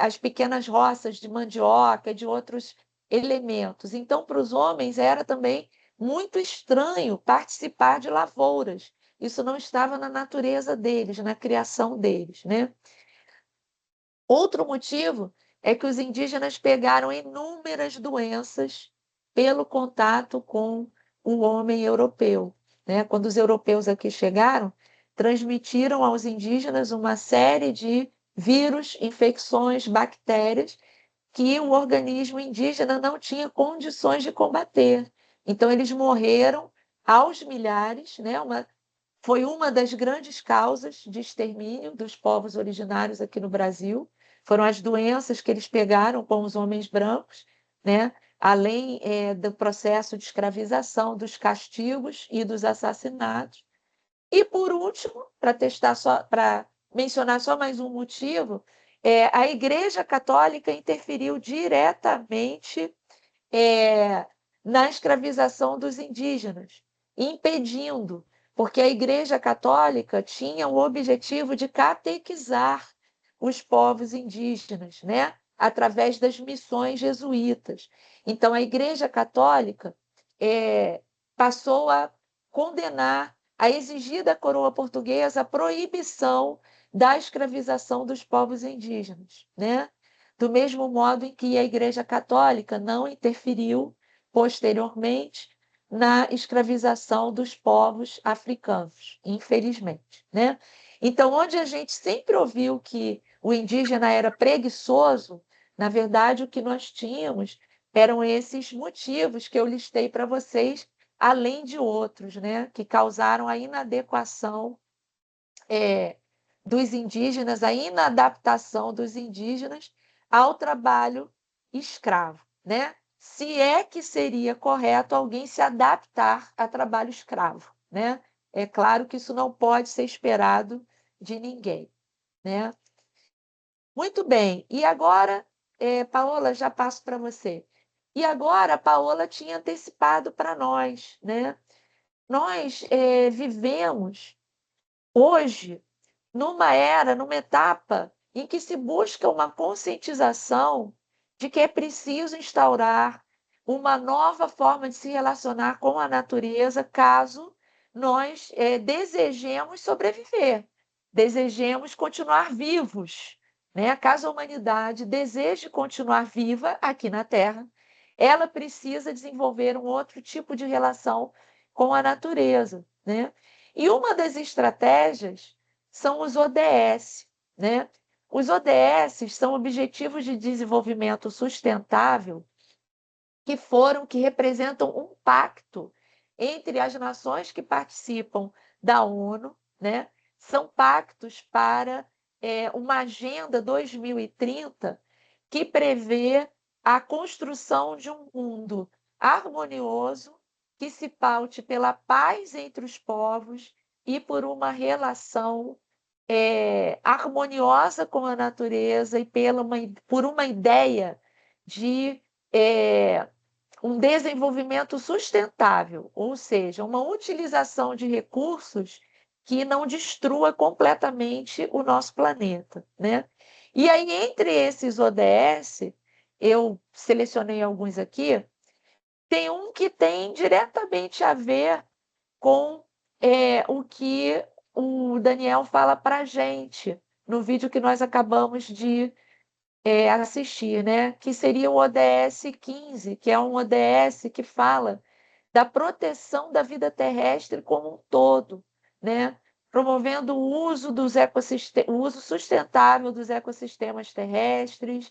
as pequenas roças de mandioca, de outros elementos. Então, para os homens, era também muito estranho participar de lavouras. Isso não estava na natureza deles, na criação deles, né? Outro motivo é que os indígenas pegaram inúmeras doenças pelo contato com o homem europeu, né? Quando os europeus aqui chegaram, transmitiram aos indígenas uma série de vírus, infecções, bactérias que o organismo indígena não tinha condições de combater. Então, eles morreram aos milhares, né? Foi uma das grandes causas de extermínio dos povos originários aqui no Brasil. Foram as doenças que eles pegaram com os homens brancos, né? Além do processo de escravização, dos castigos e dos assassinatos. E, por último, para mencionar só mais um motivo, a Igreja Católica interferiu diretamente na escravização dos indígenas, impedindo, porque a Igreja Católica tinha o objetivo de catequizar os povos indígenas, né? Através das missões jesuítas. Então, a Igreja Católica passou a condenar, a exigir da coroa portuguesa a proibição da escravização dos povos indígenas, né? Do mesmo modo em que a Igreja Católica não interferiu posteriormente na escravização dos povos africanos, infelizmente, né? Então, onde a gente sempre ouviu que o indígena era preguiçoso, na verdade, o que nós tínhamos eram esses motivos que eu listei para vocês, além de outros, né, que causaram a inadequação dos indígenas, a inadaptação dos indígenas ao trabalho escravo, né? Se é que seria correto alguém se adaptar a trabalho escravo, né? É claro que isso não pode ser esperado de ninguém, né? Muito bem. E agora, Paola, já passo para você. E agora a Paola tinha antecipado para nós, né? Nós vivemos hoje numa etapa em que se busca uma conscientização de que é preciso instaurar uma nova forma de se relacionar com a natureza, caso nós desejemos sobreviver, desejemos continuar vivos, né? Caso a humanidade deseje continuar viva aqui na Terra, ela precisa desenvolver um outro tipo de relação com a natureza, né? E uma das estratégias são os ODS, né? Os ODS são Objetivos de Desenvolvimento Sustentável que representam um pacto entre as nações que participam da ONU, né? São pactos para uma Agenda 2030 que prevê a construção de um mundo harmonioso que se paute pela paz entre os povos e por uma relação harmoniosa com a natureza e por uma ideia de um desenvolvimento sustentável, ou seja, uma utilização de recursos que não destrua completamente o nosso planeta, né? E aí, entre esses ODS, eu selecionei alguns aqui, tem um que tem diretamente a ver com o que o Daniel fala para a gente no vídeo que nós acabamos de assistir, né? Que seria o ODS 15, que é um ODS que fala da proteção da vida terrestre como um todo, né? Promovendo o uso o uso sustentável dos ecossistemas terrestres,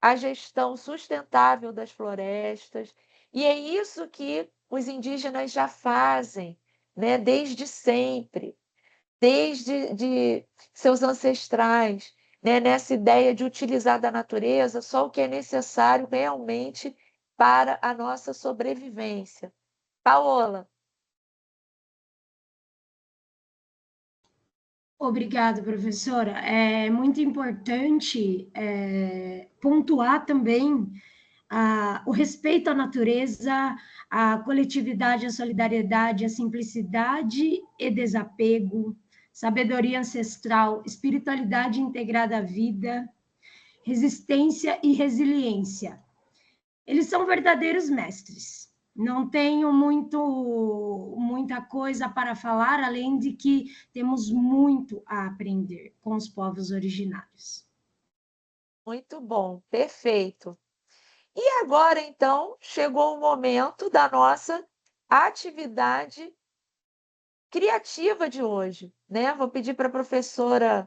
a gestão sustentável das florestas, e é isso que os indígenas já fazem né, desde sempre, desde de seus ancestrais, né, nessa ideia de utilizar da natureza só o que é necessário realmente para a nossa sobrevivência. Paola. Obrigada, professora. É muito importante pontuar também o respeito à natureza, a coletividade, a solidariedade, a simplicidade e desapego, sabedoria ancestral, espiritualidade integrada à vida, resistência e resiliência. Eles são verdadeiros mestres. Não tenho muita coisa para falar, além de que temos muito a aprender com os povos originários. Muito bom, perfeito. E agora, então, chegou o momento da nossa atividade criativa de hoje, né? Vou pedir para a professora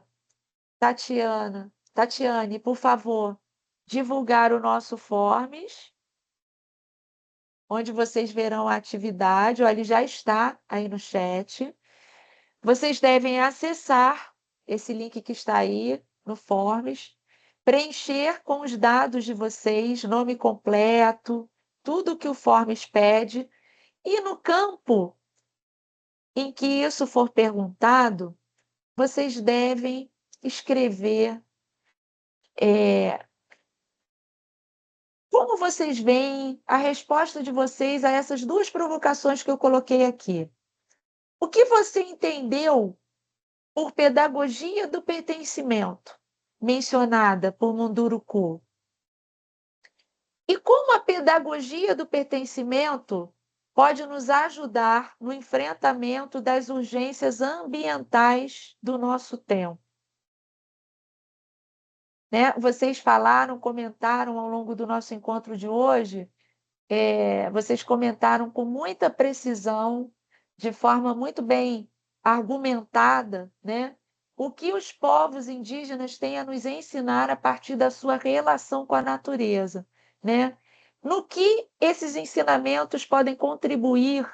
Tatiane, por favor, divulgar o nosso Forms, onde vocês verão a atividade. Olha, ele já está aí no chat. Vocês devem acessar esse link que está aí no Forms, preencher com os dados de vocês, nome completo, tudo que o Forms pede, e no campo em que isso for perguntado, vocês devem escrever como vocês veem a resposta de vocês a essas duas provocações que eu coloquei aqui. O que você entendeu por pedagogia do pertencimento, mencionada por Munduruku? E como a pedagogia do pertencimento pode nos ajudar no enfrentamento das urgências ambientais do nosso tempo? Né? Vocês falaram, comentaram ao longo do nosso encontro de hoje, vocês comentaram com muita precisão, de forma muito bem argumentada, né? O que os povos indígenas têm a nos ensinar a partir da sua relação com a natureza, né? No que esses ensinamentos podem contribuir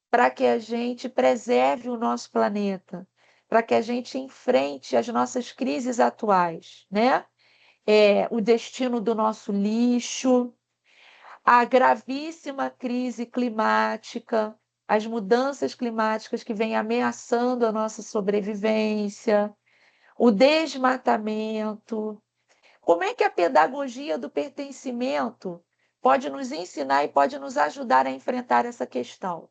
para que a gente preserve o nosso planeta, para que a gente enfrente as nossas crises atuais, né? O destino do nosso lixo, a gravíssima crise climática, as mudanças climáticas que vêm ameaçando a nossa sobrevivência, o desmatamento. Como é que a pedagogia do pertencimento pode nos ensinar e pode nos ajudar a enfrentar essa questão?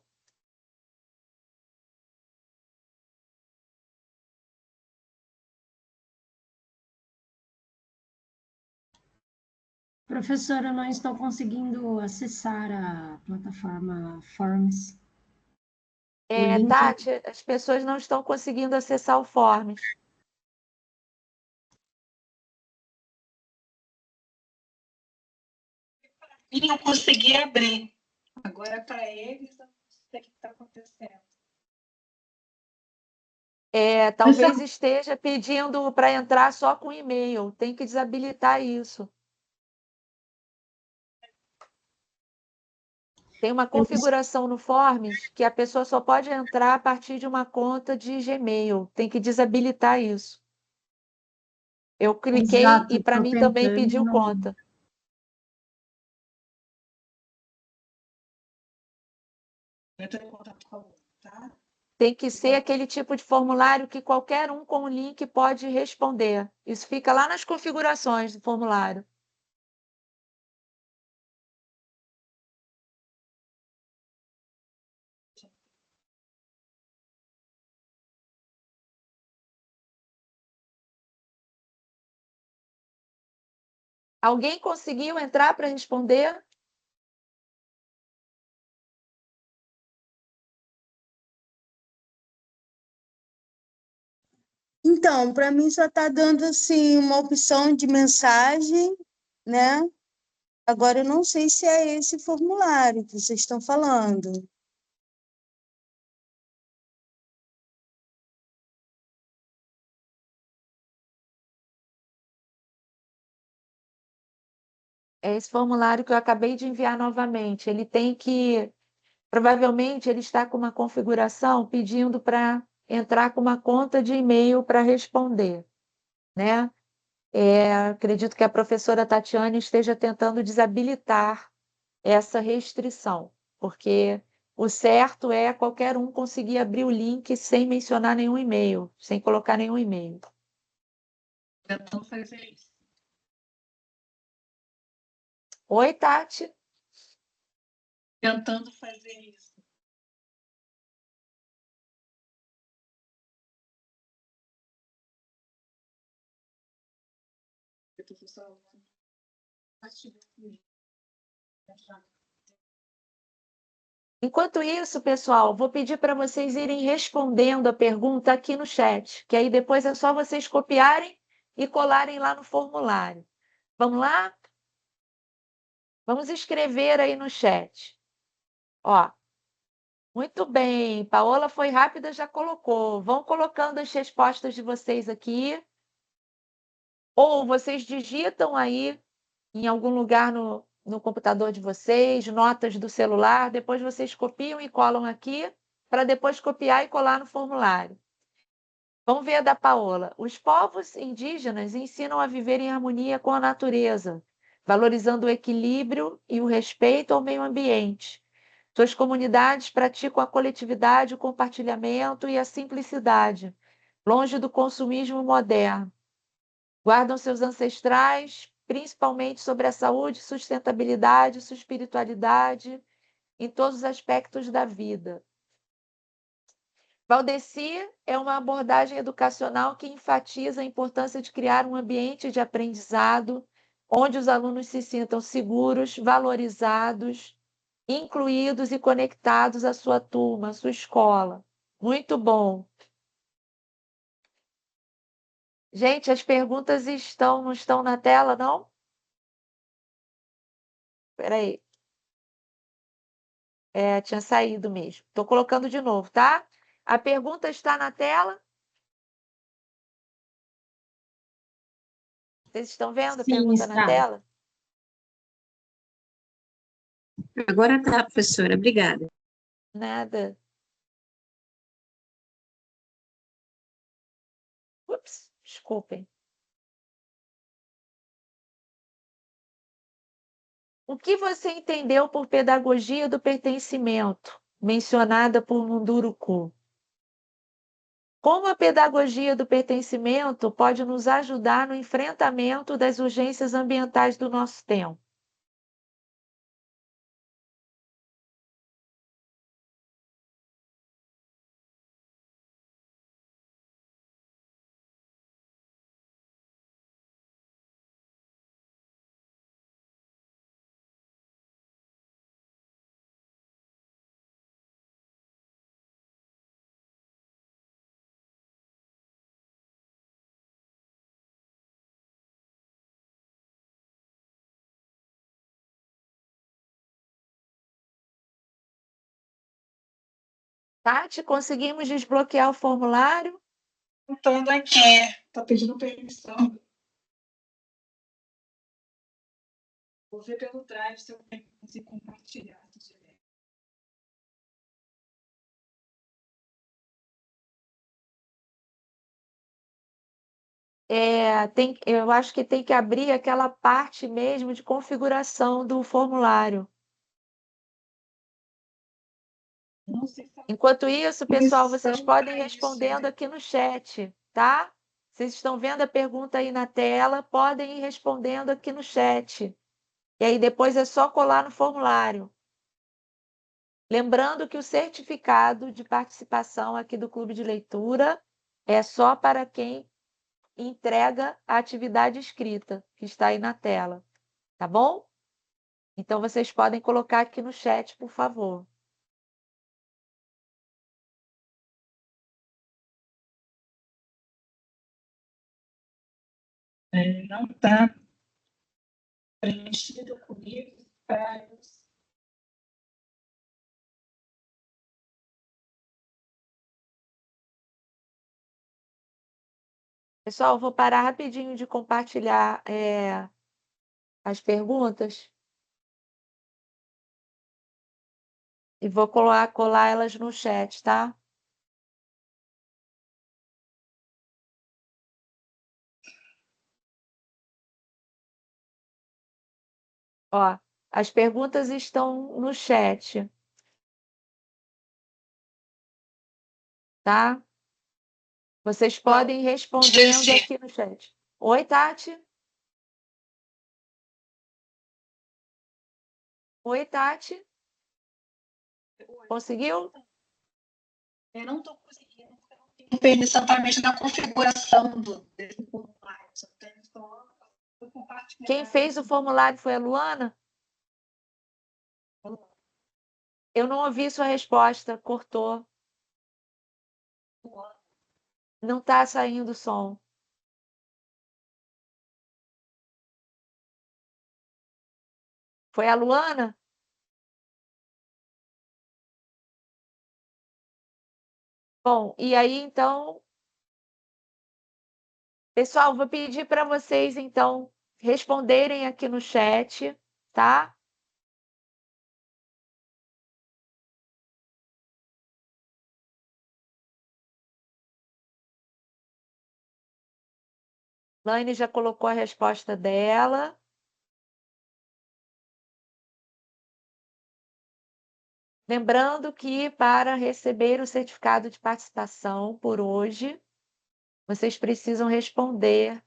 Professora, eu não estou conseguindo acessar a plataforma Forms. O link... Tati, as pessoas não estão conseguindo acessar o Forms. E não consegui abrir. Agora, para eles, eu não sei o que está acontecendo. Talvez esteja pedindo para entrar só com e-mail. Tem que desabilitar isso. Tem uma configuração no Forms que a pessoa só pode entrar a partir de uma conta de Gmail. Tem que desabilitar isso. Eu cliquei Exato, e para mim também pediu conta. Entra em contato com a outra, tá? Tem que ser aquele tipo de formulário que qualquer um com o link pode responder. Isso fica lá nas configurações do formulário. Alguém conseguiu entrar para responder? Então, para mim só está dando assim uma opção de mensagem, né? Agora eu não sei se é esse formulário que vocês estão falando. É esse formulário que eu acabei de enviar novamente. Ele tem que, Provavelmente ele está com uma configuração pedindo para entrar com uma conta de e-mail para responder, né? Acredito que a professora Tatiane esteja tentando desabilitar essa restrição, porque o certo é qualquer um conseguir abrir o link sem mencionar nenhum e-mail, sem colocar nenhum e-mail. Tentando fazer isso. Oi, Tati. Tentando fazer isso. Enquanto isso, pessoal, vou pedir para vocês irem respondendo a pergunta aqui no chat, que aí depois é só vocês copiarem e colarem lá no formulário. Vamos lá? Vamos escrever aí no chat. Ó, muito bem, Paola foi rápida, já colocou. Vão colocando as respostas de vocês aqui. Ou vocês digitam aí em algum lugar no computador de vocês, notas do celular, depois vocês copiam e colam aqui, para depois copiar e colar no formulário. Vamos ver a da Paola. Os povos indígenas ensinam a viver em harmonia com a natureza, valorizando o equilíbrio e o respeito ao meio ambiente. Suas comunidades praticam a coletividade, o compartilhamento e a simplicidade, longe do consumismo moderno. Guardam seus ancestrais, principalmente sobre a saúde, sustentabilidade, sua espiritualidade, em todos os aspectos da vida. Valdeci é uma abordagem educacional que enfatiza a importância de criar um ambiente de aprendizado onde os alunos se sintam seguros, valorizados, incluídos e conectados à sua turma, à sua escola. Muito bom. Gente, as perguntas não estão na tela, não? Espera aí. Tinha saído mesmo. Estou colocando de novo, tá? A pergunta está na tela? Vocês estão vendo a Sim, pergunta na está. tela? Agora tá, professora. Obrigada. Nada. Ups, desculpem. O que você entendeu por pedagogia do pertencimento, mencionada por Munduruku? Como a pedagogia do pertencimento pode nos ajudar no enfrentamento das urgências ambientais do nosso tempo? Tati, conseguimos desbloquear o formulário? Tentando aqui. Está pedindo permissão. Vou ver pelo Drive se eu consigo compartilhar. Eu acho que tem que abrir aquela parte mesmo de configuração do formulário. Não sei se Enquanto isso, pessoal, vocês permissão podem ir para isso, respondendo né? aqui no chat, tá? Vocês estão vendo a pergunta aí na tela, podem ir respondendo aqui no chat. E aí depois é só colar no formulário. Lembrando que o certificado de participação aqui do Clube de Leitura é só para quem entrega a atividade escrita, que está aí na tela, tá bom? Então, vocês podem colocar aqui no chat, por favor. Não está preenchido comigo. Pessoal, vou parar rapidinho de compartilhar as perguntas. E vou colar elas no chat, tá? Ó, as perguntas estão no chat, tá? Vocês podem ir respondendo aqui no chat. Oi, Tati? Oi, Tati? Conseguiu? Eu não estou conseguindo, porque eu não tenho permissão para mexer na configuração desse formulário. Só tenho só compartilhar. Quem fez o formulário foi a Luana? Eu não ouvi sua resposta, cortou. Não está saindo o som. Foi a Luana? Bom, e aí, então, pessoal, vou pedir para vocês, então, responderem aqui no chat, tá? Laine já colocou a resposta dela. Lembrando que para receber o certificado de participação por hoje, vocês precisam responder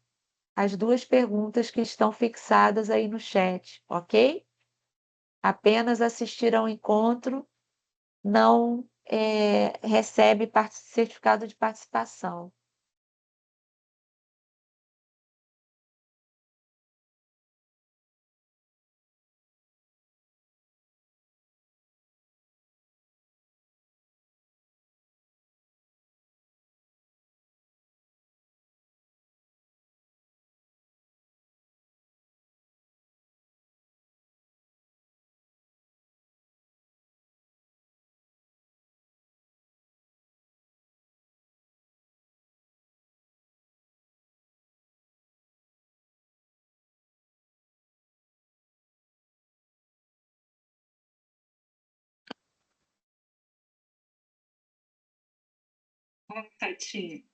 as 2 perguntas que estão fixadas aí no chat, ok? Apenas assistir ao encontro não recebe certificado de participação. Tati.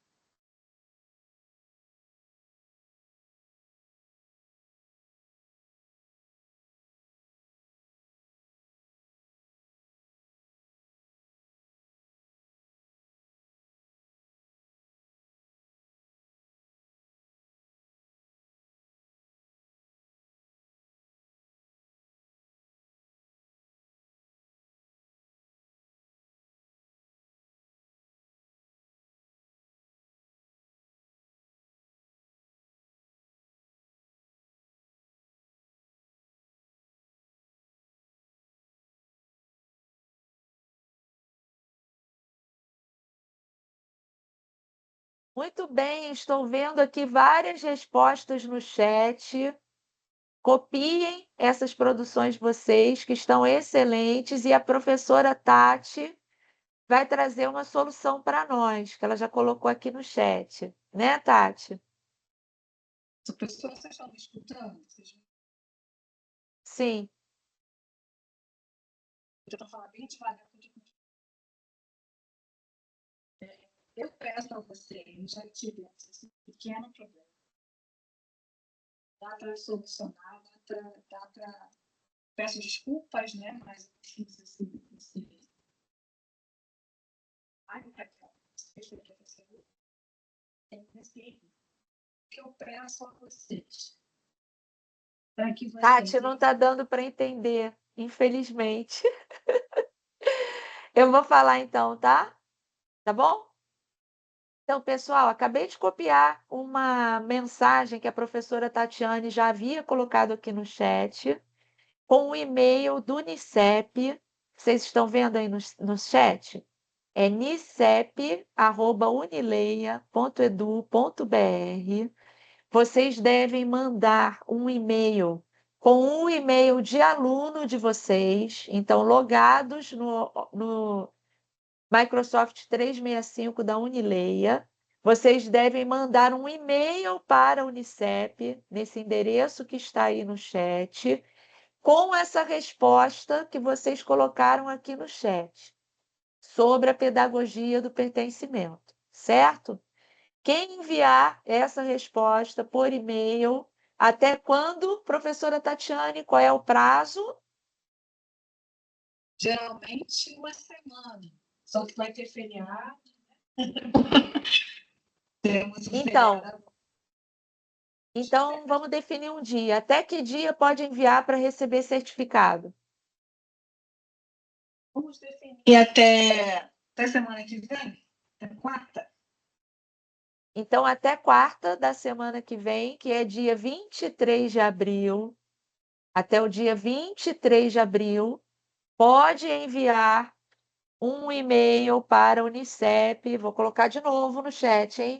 Muito bem, estou vendo aqui várias respostas no chat. Copiem essas produções de vocês, que estão excelentes, e a professora Tati vai trazer uma solução para nós, que ela já colocou aqui no chat. Né, Tati? As pessoas estão me escutando? Sim. Eu estou falando bem devagar. Eu peço a vocês, já tivemos esse pequeno problema. Dá para solucionar, dá para... Peço desculpas, né? Mas eu preciso esse... Ai, que eu peço a vocês. Para que vocês... Tati, não está dando para entender, infelizmente. Eu vou falar então, tá? Tá bom? Então, pessoal, acabei de copiar uma mensagem que a professora Tatiane já havia colocado aqui no chat, com o e-mail do Unicep. Vocês estão vendo aí no chat? É nicep@unileia.edu.br. Vocês devem mandar um e-mail com um e-mail de aluno de vocês, então logados no Microsoft 365 da Unileia. Vocês devem mandar um e-mail para a Unicep, nesse endereço que está aí no chat, com essa resposta que vocês colocaram aqui no chat, sobre a pedagogia do pertencimento, certo? Quem enviar essa resposta por e-mail, até quando, professora Tatiane, qual é o prazo? Geralmente, uma semana. Só que vai ter feriado. Temos um feriado. Então, vamos definir um dia. Até que dia pode enviar para receber certificado? Vamos definir. E até semana que vem? Até quarta? Então, até quarta da semana que vem, que é dia 23 de abril, até o dia 23 de abril, pode enviar um e-mail para a Unicep. Vou colocar de novo no chat, hein?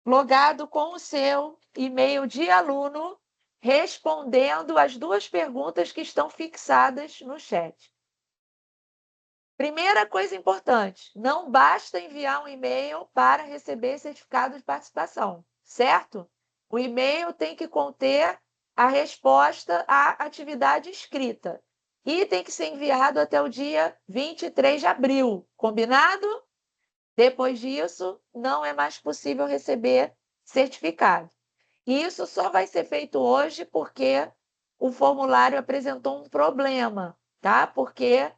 Logado com o seu e-mail de aluno, respondendo as 2 perguntas que estão fixadas no chat. Primeira coisa importante, não basta enviar um e-mail para receber certificado de participação, certo? O e-mail tem que conter a resposta à atividade escrita e tem que ser enviado até o dia 23 de abril, combinado? Depois disso, não é mais possível receber certificado. E isso só vai ser feito hoje porque o formulário apresentou um problema, tá? Porque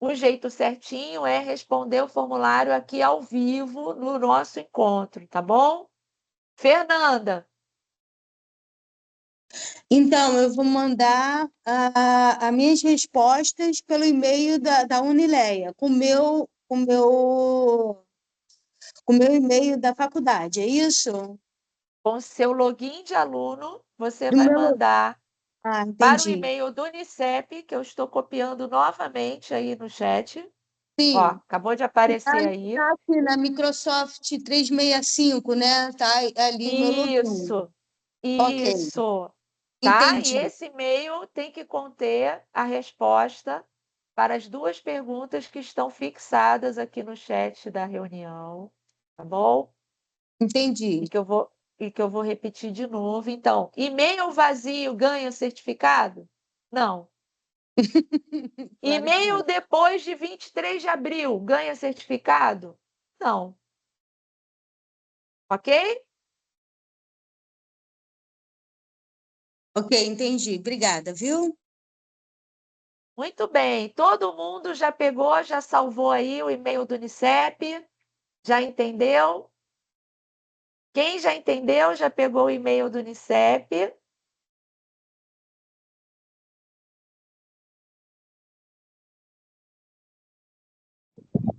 o jeito certinho é responder o formulário aqui ao vivo no nosso encontro, tá bom? Fernanda. Então, eu vou mandar as minhas respostas pelo e-mail da Unileia, com o meu e-mail da faculdade, é isso? Com seu login de aluno, você Do vai meu... mandar para o entendi. e-mail do Unicep, que eu estou copiando novamente aí no chat. Sim. Ó, acabou de aparecer aí. Tá aqui na Microsoft 365, né? Tá ali meu login. Isso. Tá? Entendi. E esse e-mail tem que conter a resposta para as 2 perguntas que estão fixadas aqui no chat da reunião, tá bom? Entendi. E que eu vou repetir de novo. Então, e-mail vazio ganha certificado? Não. E-mail depois de 23 de abril ganha certificado? Não. Ok? Ok, entendi. Obrigada, viu? Muito bem. Todo mundo já pegou, já salvou aí o e-mail do Unicep? Já entendeu? Quem já entendeu, já pegou o e-mail do Unicep?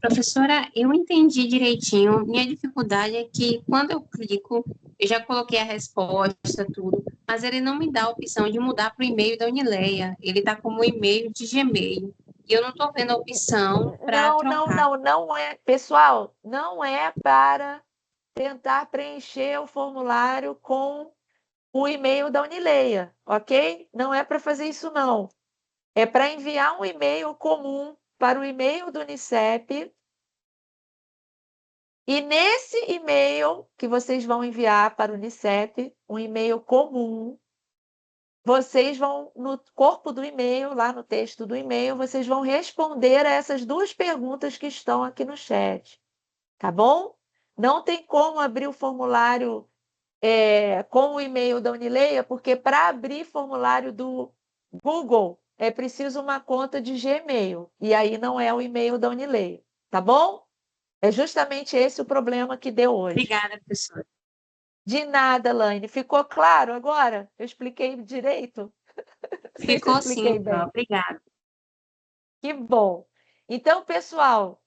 Professora, eu entendi direitinho. Minha dificuldade é que quando eu clico, eu já coloquei a resposta, tudo, mas ele não me dá a opção de mudar para o e-mail da Unileia. Ele está como e-mail de Gmail. E eu não estou vendo a opção para trocar. Não é. Pessoal, não é para tentar preencher o formulário com o e-mail da Unileia, ok? Não é para fazer isso, não. É para enviar um e-mail comum para o e-mail do Unicep. E nesse e-mail que vocês vão enviar para o Unicep, um e-mail comum, vocês vão, no corpo do e-mail, lá no texto do e-mail, vocês vão responder a essas 2 perguntas que estão aqui no chat, tá bom? Não tem como abrir o formulário com o e-mail da Unileia, porque para abrir formulário do Google é preciso uma conta de Gmail, e aí não é o e-mail da Unileia, tá bom? É justamente esse o problema que deu hoje. Obrigada, professora. De nada, Laine. Ficou claro agora? Eu expliquei direito? Ficou sim, então. Obrigada. Que bom. Então, pessoal,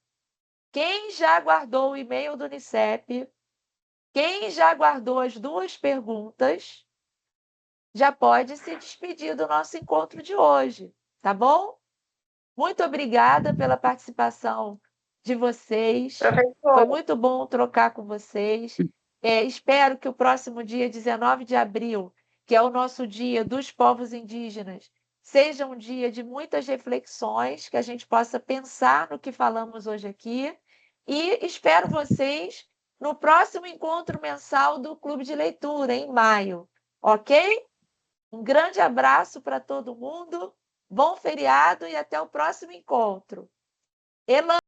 quem já guardou o e-mail do Unicep, quem já guardou as 2 perguntas, já pode se despedir do nosso encontro de hoje, tá bom? Muito obrigada pela participação de vocês. Foi muito bom trocar com vocês. Espero que o próximo dia 19 de abril, que é o nosso Dia dos Povos Indígenas, seja um dia de muitas reflexões, que a gente possa pensar no que falamos hoje aqui. E espero vocês no próximo encontro mensal do Clube de Leitura, em maio. Ok? Um grande abraço para todo mundo, bom feriado e até o próximo encontro. Elan